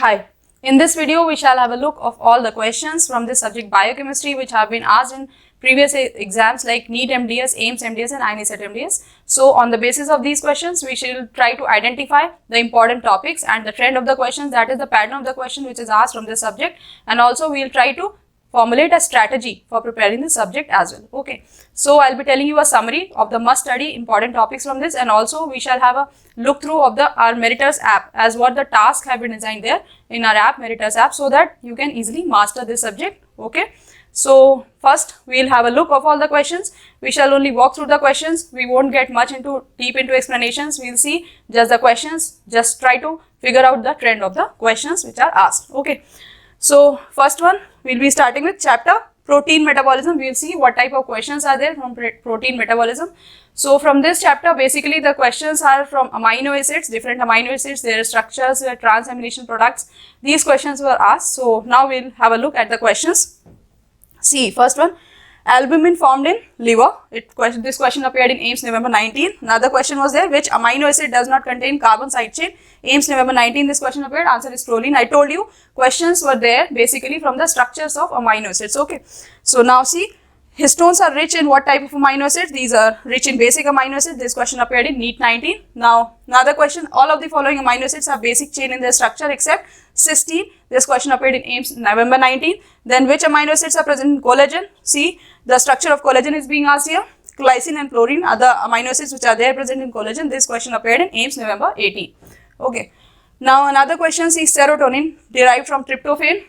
Hi. In this video, we shall have a look of all the questions from this subject biochemistry which have been asked in previous exams like NEET MDS, AIIMS MDS and INI-CET MDS. So on the basis of these questions, we shall try to identify the important topics and the trend of the questions, that is the pattern of the question which is asked from this subject, and also we will try to formulate a strategy for preparing the subject as well. Okay, so I'll be telling you a summary of the must study important topics from this, and also we shall have a look through of our Meriters app as what the tasks have been designed there in our app, Meriters app, so that you can easily master this subject. Okay, so first we'll have a look of all the questions. We shall only walk through the questions. We won't get much deep into explanations. We'll see just the questions, just try to figure out the trend of the questions which are asked. Okay, so first one, we'll be starting with chapter protein metabolism. We'll see what type of questions are there from protein metabolism. So from this chapter, basically the questions are from amino acids, different amino acids, their structures, their transamination products. These questions were asked. So now we'll have a look at the questions. See, first one, albumin formed in liver. This question appeared in AIIMS November 19. Another question was there, which amino acid does not contain carbon side chain? AIIMS November 19, this question appeared. Answer is proline. I told you questions were there basically from the structures of amino acids. Okay, so now see, histones are rich in what type of amino acids? These are rich in basic amino acids. This question appeared in NEET 19. Now another question, all of the following amino acids have basic chain in their structure except cysteine. This question appeared in AIIMS November 19. Then which amino acids are present in collagen? See, the structure of collagen is being asked here. Glycine and chlorine are the amino acids which are there present in collagen. This question appeared in AIIMS November 18. Okay. Now another question, see, serotonin derived from tryptophan.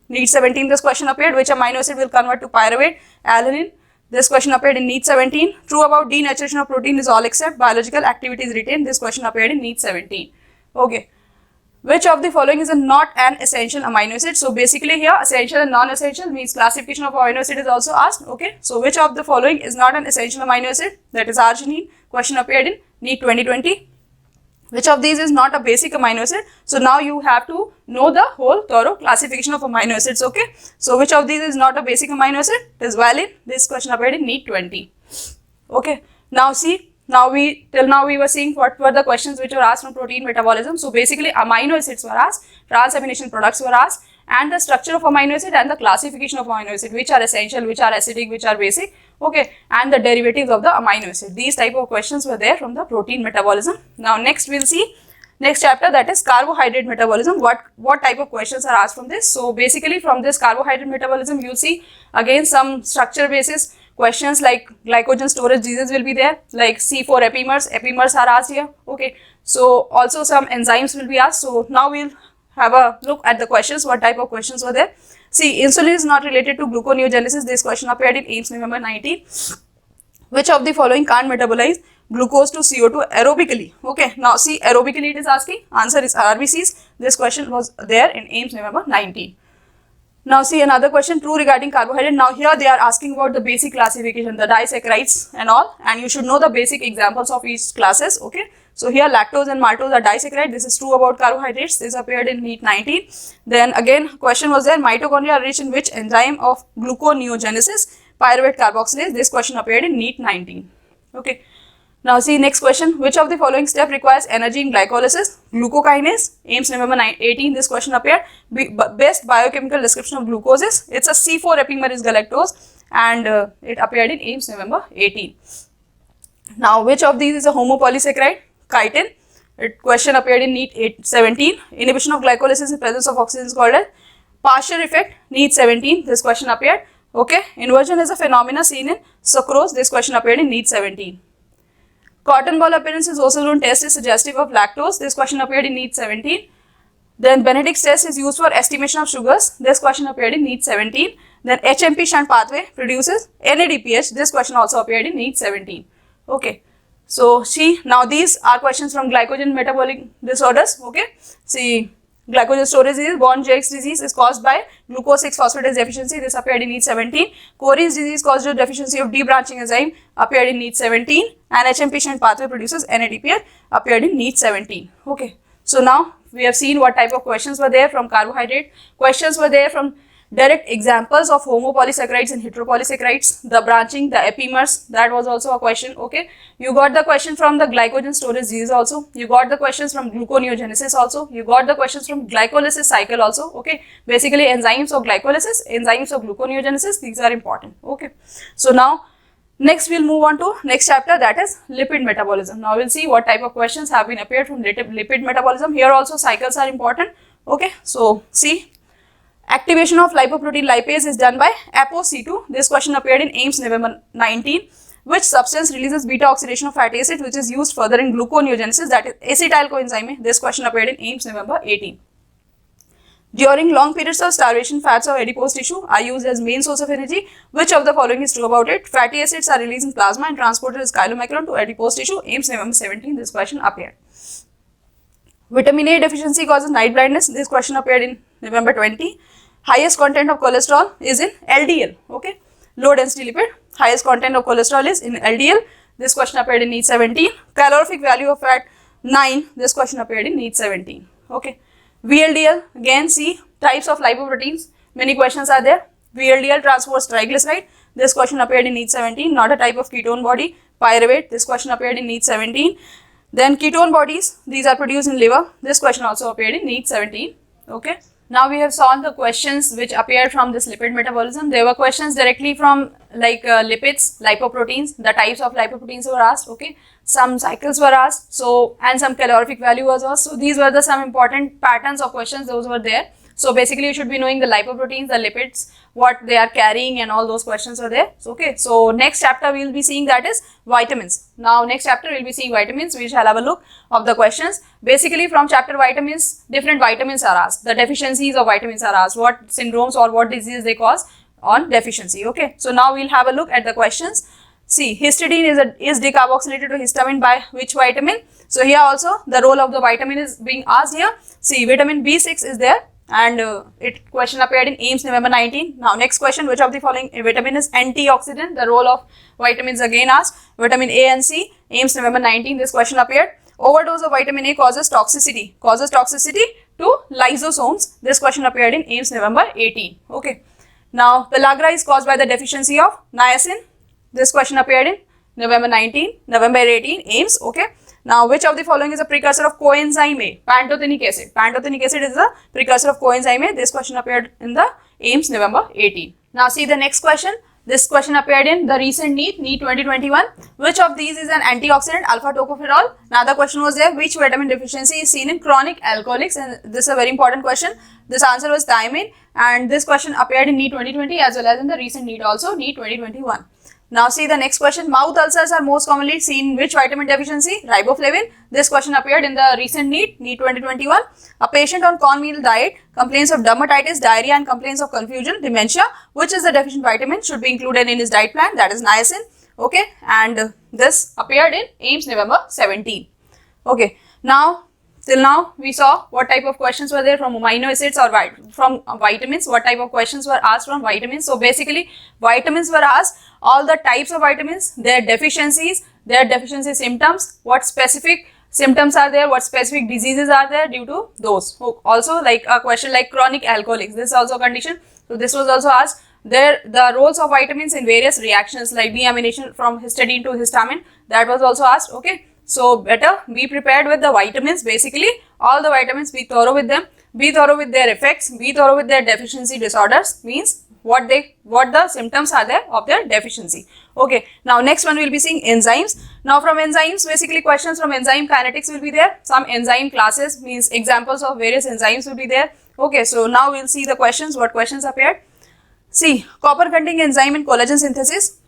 NEET 17, this question appeared. Which amino acid will convert to pyruvate? Alanine. This question appeared in NEET 17. True about denaturation of protein is all except biological activity is retained. This question appeared in NEET 17. Okay. Which of the following is not an essential amino acid? So basically here essential and non-essential means classification of amino acid is also asked. Okay. So which of the following is not an essential amino acid? That is arginine. Question appeared in NEET 2020. Which of these is not a basic amino acid? So now you have to know the whole thorough classification of amino acids. Okay. So which of these is not a basic amino acid? It is valine. This question appeared in NEET 20. Okay. Now see, till now we were seeing what were the questions which were asked from protein metabolism. So basically amino acids were asked, transamination products were asked, and the structure of amino acid and the classification of amino acid, which are essential, which are acidic, which are basic. Okay, and the derivatives of the amino acid. These type of questions were there from the protein metabolism. Now next we'll see next chapter, that is carbohydrate metabolism. What type of questions are asked from this? So basically from this carbohydrate metabolism, you'll see again some structure basis questions like glycogen storage diseases will be there, like C4 epimers are asked here. Okay, so also some enzymes will be asked. So now we'll have a look at the questions, what type of questions were there. See, insulin is not related to gluconeogenesis. This question appeared in AIIMS November 19. Which of the following can't metabolize glucose to CO2 aerobically? Okay, now see, aerobically it is asking. Answer is RBCs. This question was there in AIIMS November 19. Now see another question, true regarding carbohydrate. Now here they are asking about the basic classification, the disaccharides and all, and you should know the basic examples of each classes. Okay, so here lactose and maltose are disaccharide. This is true about carbohydrates. This appeared in NEET 19. Then again question was there, mitochondria are rich in which enzyme of gluconeogenesis? Pyruvate carboxylase. This question appeared in NEET 19. Okay. Now see next question, which of the following step requires energy in glycolysis? Glucokinase. AIIMS November 18, this question appeared. Best biochemical description of glucose is, it's a C4 epimer is galactose, and it appeared in AIIMS November 18. Now which of these is a homopolysaccharide? Chitin. Question appeared in NEET 17. Inhibition of glycolysis in presence of oxygen is called as partial effect. NEET 17, this question appeared. Okay, inversion is a phenomena seen in sucrose. This question appeared in NEET 17. Cotton ball appearance is also known test is suggestive of lactose. This question appeared in NEET 17. Then Benedict's test is used for estimation of sugars. This question appeared in NEET 17. Then HMP shunt pathway produces NADPH. This question also appeared in NEET 17. Okay. So see, now these are questions from glycogen metabolic disorders. Okay. See, glycogen storage disease, Born-Jaix disease is caused by glucose 6-phosphatase deficiency. This appeared in NEET 17. Corin's disease caused due to deficiency of debranching enzyme appeared in NEET 17. And HMP shunt pathway produces NADPH appeared in NEET 17. Okay. So now we have seen what type of questions were there from carbohydrate. Questions were there from direct examples of homopolysaccharides and heteropolysaccharides, the branching, the epimers, that was also a question. Okay, you got the question from the glycogen storage disease also, you got the questions from gluconeogenesis also, you got the questions from glycolysis cycle also. Okay, basically enzymes of glycolysis, enzymes of gluconeogenesis, these are important. Okay, so now next we'll move on to next chapter, that is lipid metabolism. Now we'll see what type of questions have been appeared from lipid metabolism. Here also cycles are important. Okay, so see, activation of lipoprotein lipase is done by ApoC2. This question appeared in AIMS November 19. Which substance releases beta oxidation of fatty acid which is used further in gluconeogenesis, that is acetyl coenzyme? This question appeared in AIMS November 18. During long periods of starvation, fats of adipose tissue are used as main source of energy. Which of the following is true about it? Fatty acids are released in plasma and transported as chylomicron to adipose tissue. AIMS November 17. This question appeared. Vitamin A deficiency causes night blindness. This question appeared in November 20. Highest content of cholesterol is in LDL. Okay, low density lipid. Highest content of cholesterol is in LDL. This question appeared in NEET 17. Calorific value of fat 9. This question appeared in NEET 17. Okay. VLDL, again see types of lipoproteins, many questions are there. VLDL transports triglyceride, this question appeared in NEET 17, not a type of ketone body. Pyruvate, this question appeared in NEET 17. Then ketone bodies, these are produced in liver, this question also appeared in NEET 17. Okay. Now we have solved the questions which appeared from this lipid metabolism. There were questions directly from like lipids, lipoproteins, the types of lipoproteins were asked. Okay, some cycles were asked, so and some calorific value was asked. So these were the some important patterns of questions, those were there. So basically you should be knowing the lipoproteins, the lipids, what they are carrying, and all those questions are there. So, okay, so next chapter we will be seeing, that is vitamins. Now next chapter we will be seeing vitamins. We shall have a look of the questions. Basically from chapter vitamins, different vitamins are asked. The deficiencies of vitamins are asked. What syndromes or what diseases they cause on deficiency. Okay, so now we will have a look at the questions. See, histidine is decarboxylated to histamine by which vitamin? So here also the role of the vitamin is being asked here. See, vitamin B6 is there, and it question appeared in AIMS November 19. Now next question, which of the following vitamin is antioxidant? The role of vitamins again asked. Vitamin A and C, AIMS November 19, this question appeared. Overdose of vitamin A causes toxicity to lysosomes. This question appeared in AIMS November 18. Okay. Now pellagra is caused by the deficiency of niacin. This question appeared in November 18, AIMS. Okay. Now, which of the following is a precursor of coenzyme A? Pantothenic acid. Pantothenic acid is the precursor of coenzyme A. This question appeared in the AIMS November 18. Now, see the next question. This question appeared in the recent NEET 2021. Which of these is an antioxidant? Alpha tocopherol. Now, the question was there, which vitamin deficiency is seen in chronic alcoholics? And this is a very important question. This answer was thiamine. And this question appeared in NEET 2020 as well as in the recent NEET also, NEET 2021. Now see the next question. Mouth ulcers are most commonly seen in which vitamin deficiency? Riboflavin. This question appeared in the recent NEET 2021. A patient on cornmeal diet complains of dermatitis, diarrhea and complains of confusion, dementia. Which is the deficient vitamin should be included in his diet plan? That is niacin. Okay, and this appeared in AIMS November 17. Okay, now till now we saw what type of questions were there from amino acids or from vitamins. What type of questions were asked from vitamins? So basically vitamins were asked, all the types of vitamins, their deficiencies, their deficiency symptoms, what specific symptoms are there, what specific diseases are there due to those. Also like a question like chronic alcoholics, this is also a condition. So this was also asked. There the roles of vitamins in various reactions like deamination from histidine to histamine, that was also asked. Okay. So better be prepared with the vitamins. Basically all the vitamins, be thorough with them, be thorough with their effects, be thorough with their deficiency disorders, means what the symptoms are there of their deficiency. Okay, now next one we will be seeing enzymes. Now from enzymes, basically questions from enzyme kinetics will be there. Some enzyme classes, means examples of various enzymes will be there. Okay, so now we will see the questions, what questions appeared. See, copper containing enzyme in collagen synthesis,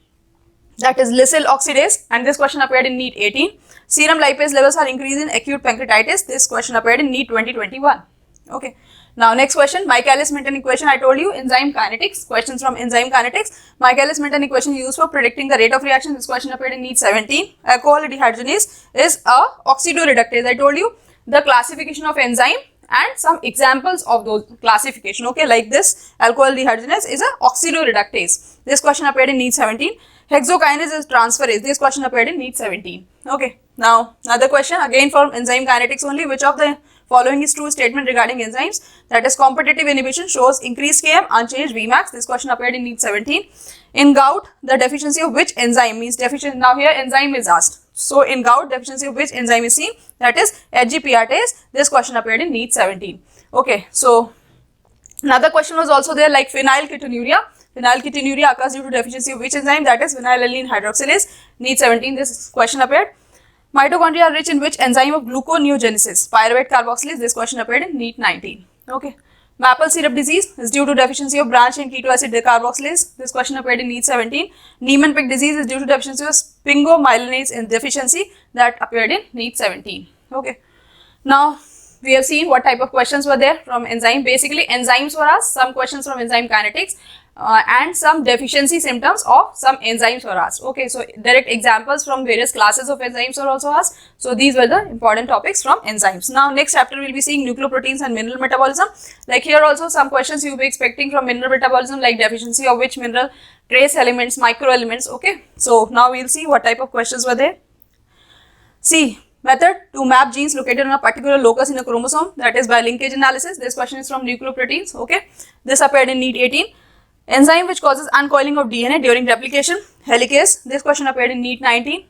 that is lysyl oxidase, and this question appeared in NEET 18. Serum lipase levels are increased in acute pancreatitis. This question appeared in NEET 2021. Okay. Now next question, Michaelis-Menten equation. I told you enzyme kinetics, questions from enzyme kinetics. Michaelis-Menten equation used for predicting the rate of reaction. This question appeared in NEET 17. Alcohol dehydrogenase is a oxidoreductase. I told you the classification of enzyme and some examples of those classification. Okay, like this alcohol dehydrogenase is a oxidoreductase. This question appeared in NEET 17. Hexokinase is transferase. This question appeared in NEET 17. Okay. Now another question again from enzyme kinetics only. Which of the following is true statement regarding enzymes? That is, competitive inhibition shows increased Km, unchanged Vmax. This question appeared in NEET 17. In gout, the deficiency of which enzyme means deficient. Now here enzyme is asked. So in gout, deficiency of which enzyme is seen? That is HGPRTase. This question appeared in NEET 17. Okay, so another question was also there, like phenylketonuria. Phenylketonuria occurs due to deficiency of which enzyme? That is phenylalanine hydroxylase. NEET 17. This question appeared. Mitochondria are rich in which enzyme of gluconeogenesis? Pyruvate carboxylase. This question appeared in NEET 19. Okay. Maple syrup disease is due to deficiency of branched chain keto acid decarboxylase. This question appeared in NEET 17. Niemann-Pick disease is due to deficiency of sphingomyelinase in deficiency. That appeared in NEET 17. Okay. Now we have seen what type of questions were there from enzyme. Basically enzymes were asked, some questions from enzyme kinetics, and some deficiency symptoms of some enzymes were asked. Okay, so direct examples from various classes of enzymes were also asked. So these were the important topics from enzymes. Now next chapter we will be seeing nucleoproteins and mineral metabolism. Like here also some questions you will be expecting from mineral metabolism, like deficiency of which mineral, trace elements, microelements. Okay, so now we will see what type of questions were there. See, method to map genes located on a particular locus in a chromosome, that is by linkage analysis. This question is from nucleoproteins. Okay, this appeared in NEET 18. Enzyme which causes uncoiling of DNA during replication, helicase. This question appeared in NEET 19.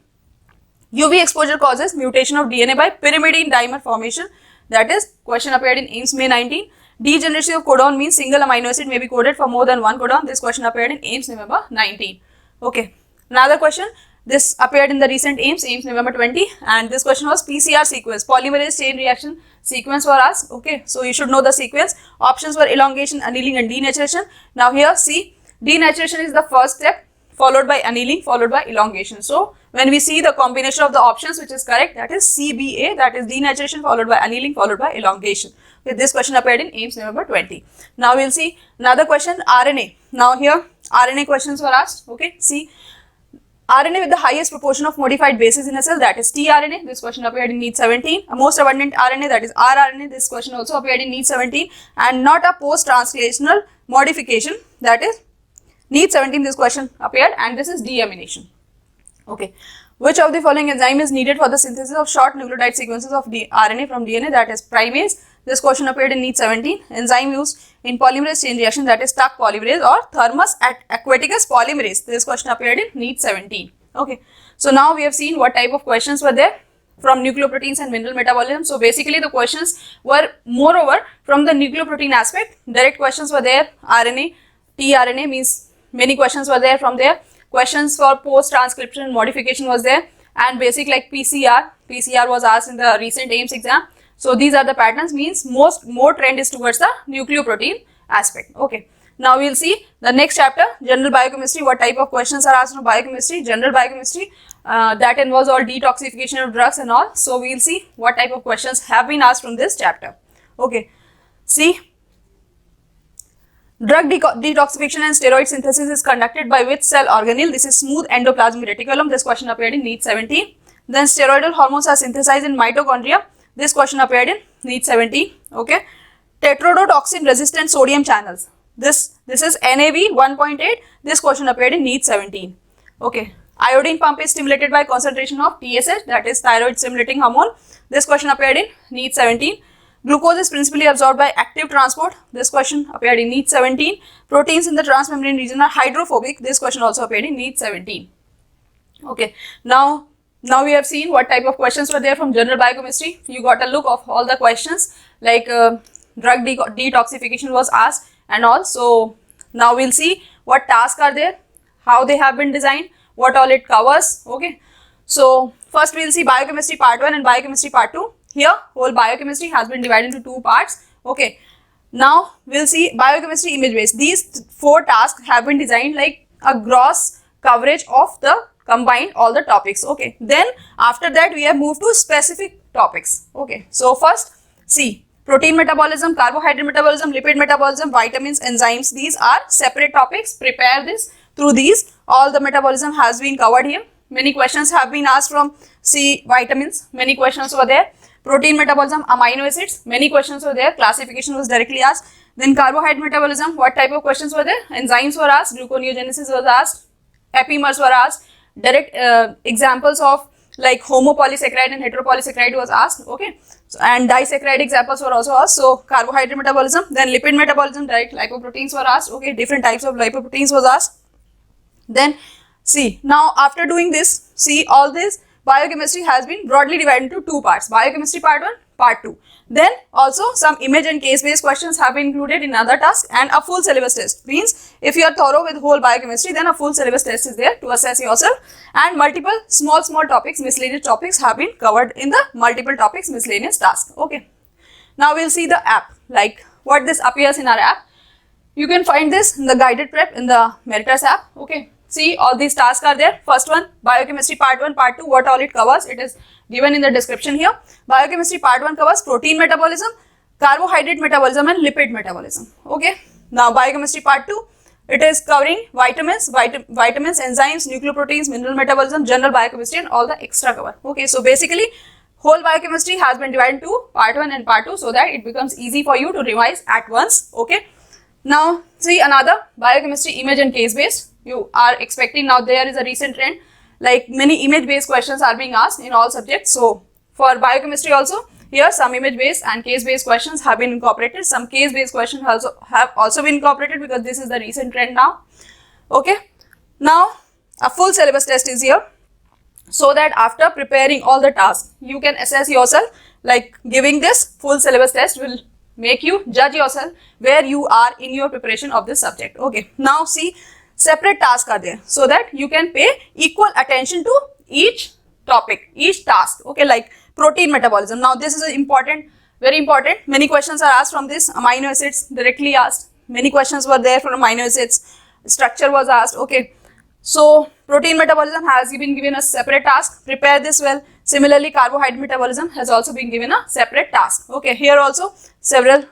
UV exposure causes mutation of DNA by pyrimidine dimer formation. That is question appeared in AIIMS May 19. Degeneracy of codon means single amino acid may be coded for more than one codon. This question appeared in AIIMS November 19. Okay. Another question. This appeared in the recent AIIMS November 20, and this question was PCR sequence, polymerase chain reaction sequence were asked. Okay, so you should know the sequence. Options were elongation, annealing and denaturation. Now here see, denaturation is the first step, followed by annealing, followed by elongation. So when we see the combination of the options which is correct, that is CBA, that is denaturation followed by annealing followed by elongation. Okay, this question appeared in AIIMS November 20. Now we will see another question, RNA. Now here RNA questions were asked. Okay, see, RNA with the highest proportion of modified bases in a cell, that is tRNA. This question appeared in NEET 17. A most abundant RNA, that is rRNA. This question also appeared in NEET 17. And not a post-translational modification, that is NEET 17. This question appeared, and this is deamination. Okay. Which of the following enzyme is needed for the synthesis of short nucleotide sequences of RNA from DNA, that is primase? This question appeared in NEET 17. Enzyme used in polymerase chain reaction, that is Tuck polymerase or Thermus aquaticus polymerase. This question appeared in NEET 17. Okay. So now we have seen what type of questions were there from nucleoproteins and mineral metabolism. So basically the questions were moreover from the nucleoprotein aspect. Direct questions were there. RNA, tRNA means many questions were there from there. Questions for post-transcription modification was there, and basic like PCR was asked in the recent AIIMS exam. So these are the patterns, means more trend is towards the nucleoprotein aspect. Okay. Now we will see the next chapter, general biochemistry. What type of questions are asked from biochemistry? General biochemistry that involves all detoxification of drugs and all. So we will see what type of questions have been asked from this chapter. Okay. See, drug detoxification and steroid synthesis is conducted by which cell organelle? This is smooth endoplasmic reticulum. This question appeared in NEET 17. Then steroidal hormones are synthesized in mitochondria. This question appeared in NEET 17. Okay. Tetrodotoxin resistant sodium channels. This is NAV 1.8. This question appeared in NEET 17. Okay. Iodine pump is stimulated by concentration of TSH, that is thyroid stimulating hormone. This question appeared in NEET 17. Glucose is principally absorbed by active transport. This question appeared in NEET 17. Proteins in the transmembrane region are hydrophobic. This question also appeared in NEET 17. Okay. Now we have seen what type of questions were there from general biochemistry. You got a look of all the questions, like drug detoxification was asked and all. So now we'll see what tasks are there, how they have been designed, what all it covers. Okay. So first we'll see biochemistry part 1 and biochemistry part 2. Here whole biochemistry has been divided into 2 parts. Okay. Now we'll see biochemistry image based. These 4 tasks have been designed like a gross coverage of the combined all the topics. Okay. Then after that we have moved to specific topics. Okay. So first see, protein metabolism, carbohydrate metabolism, lipid metabolism, vitamins, enzymes. These are separate topics. Prepare this. Through these all the metabolism has been covered here. Many questions have been asked from C vitamins. Many questions were there. Protein metabolism, amino acids. Many questions were there. Classification was directly asked. Then carbohydrate metabolism. What type of questions were there? Enzymes were asked. Gluconeogenesis was asked. Epimers were asked. Direct examples of like homopolysaccharide and heteropolysaccharide was asked, okay. So, and disaccharide examples were also asked. So carbohydrate metabolism, then lipid metabolism, direct lipoproteins were asked, okay, different types of lipoproteins was asked. Then see, now after doing this, see, all this biochemistry has been broadly divided into two parts, biochemistry part 1, part 2. Then also some image and case based questions have been included in other tasks, and a full syllabus test. Means if you are thorough with whole biochemistry, then a full syllabus test is there to assess yourself, and multiple small topics, miscellaneous topics have been covered in the multiple topics miscellaneous task. Okay. Now we'll see the app, like what this appears in our app. You can find this in the guided prep in the Meritus app. Okay. See, all these tasks are there. First one, biochemistry part 1, part 2, what all it covers, it is given in the description here. Biochemistry part 1 covers protein metabolism, carbohydrate metabolism and lipid metabolism. Okay. Now biochemistry part 2, it is covering vitamins, enzymes, nucleoproteins, mineral metabolism, general biochemistry and all the extra cover. Okay. So basically whole biochemistry has been divided into part 1 and part 2 so that it becomes easy for you to revise at once. Okay. Now see another biochemistry image and case based. You are expecting, now there is a recent trend, like many image based questions are being asked in all subjects. So for biochemistry also, here some image based and case based questions have been incorporated. Some case based questions have also been incorporated because this is the recent trend now. Okay. Now a full syllabus test is here, so that after preparing all the tasks, you can assess yourself. Like giving this full syllabus test will make you judge yourself where you are in your preparation of this subject. Okay. Now see, separate tasks are there so that you can pay equal attention to each topic, each task. Okay, like protein metabolism. Now this is important, very important. Many questions are asked from this. Amino acids directly asked. Many questions were there from amino acids. Structure was asked. Okay, so protein metabolism has been given a separate task. Prepare this well. Similarly, carbohydrate metabolism has also been given a separate task. Okay, here also several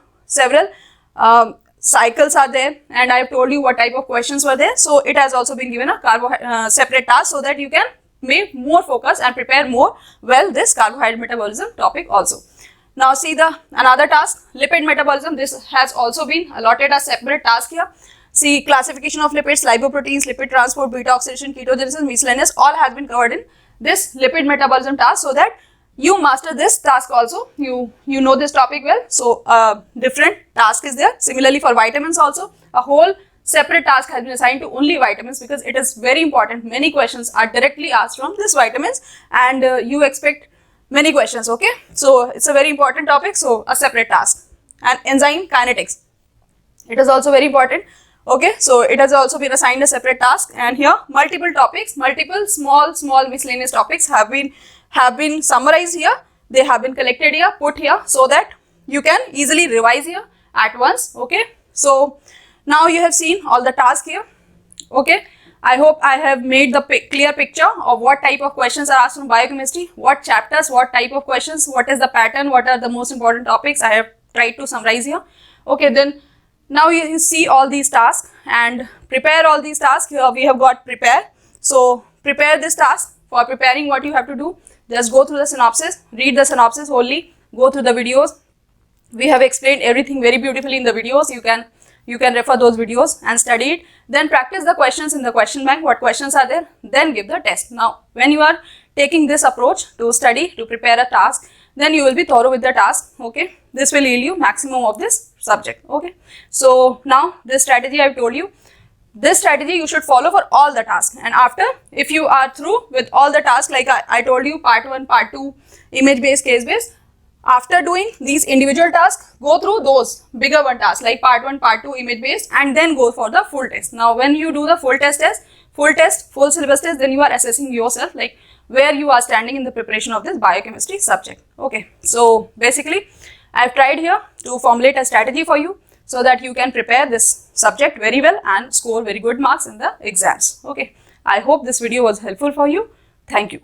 cycles are there, and I have told you what type of questions were there. So it has also been given a separate task so that you can make more focus and prepare more well this carbohydrate metabolism topic also. Now see the another task, lipid metabolism. This has also been allotted a separate task here. See, classification of lipids, lipoproteins, lipid transport, beta oxidation, ketogenesis, miscellaneous, all has been covered in this lipid metabolism task, so that you master this task also, you know this topic well. So different task is there. Similarly for vitamins also, a whole separate task has been assigned to only vitamins, because it is very important. Many questions are directly asked from this vitamins, and you expect many questions. Okay, so it's a very important topic, so a separate task. And enzyme kinetics, it is also very important. Okay, so it has also been assigned a separate task, and here multiple topics, multiple small miscellaneous topics have been summarized here. They have been collected here, put here, so that you can easily revise here at once. Okay, so now you have seen all the tasks here. Okay, I hope I have made the clear picture of what type of questions are asked from biochemistry, what chapters, what type of questions, what is the pattern, what are the most important topics. I have tried to summarize here. Okay, then now you see all these tasks and prepare all these tasks. Here we have got prepare. So prepare this task. For preparing, what you have to do, just go through the synopsis, read the synopsis wholly, go through the videos. We have explained everything very beautifully in the videos. You can refer those videos and study it. Then practice the questions in the question bank, what questions are there, then give the test. Now when you are taking this approach to study, to prepare a task, then you will be thorough with the task. Okay, this will yield you maximum of this subject. Okay, so now this strategy I have told you, this strategy you should follow for all the tasks, and after, if you are through with all the tasks, like I told you, part 1, part 2, image based, case based, after doing these individual tasks, go through those bigger one tasks like part 1, part 2, image based, and then go for the full test. Now when you do the full syllabus test, then you are assessing yourself, like where you are standing in the preparation of this biochemistry subject. Okay, so basically I have tried here to formulate a strategy for you, so that you can prepare this subject very well and score very good marks in the exams. Okay, I hope this video was helpful for you. Thank you.